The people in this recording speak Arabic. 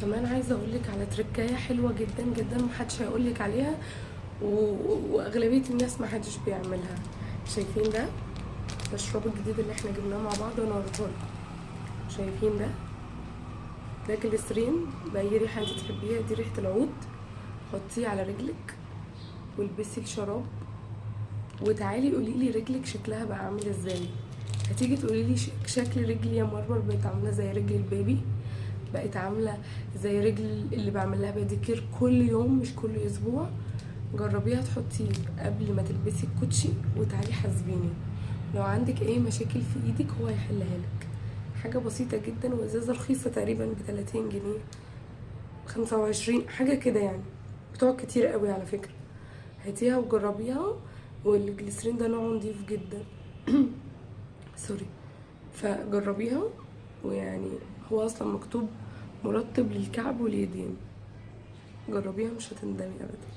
كمان عايزه اقولك على تركايه حلوه جدا جدا محدش هيقولك عليها، واغلبيه الناس محدش بيعملها. شايفين ده الشراب الجديد اللي احنا جبناه مع بعض وانا وريته لكم؟ شايفين ده جليسرين باي ريحه انت تحبيها، دي ريحه العود. حطيه على رجلك والبسي الشراب وتعالي قوليلي رجلك شكلها بقى عامل ازاي. هتيجي تقوليلي شكل رجلي يا مرمر بقت عامله زي رجل البيبي، بقت عامله زي رجل اللي بعمل لها باديكير كل يوم مش كل اسبوع. جربيها تحطيه قبل ما تلبسي الكوتشي وتعالي حاسبيني. لو عندك اي مشاكل في ايدك هو هيحلها لك. حاجه بسيطه جدا وازازه رخيصه تقريبا ب30 جنيه، 25 حاجه كده يعني، بتقعد كتير قوي على فكره. هاتيها وجربيها، والجليسرين ده نوعه نضيف جدا. سوري. فجربيها، ويعني هو اصلا مكتوب مرطب للكعب واليدين. جربيها مش هتندمي ابدا.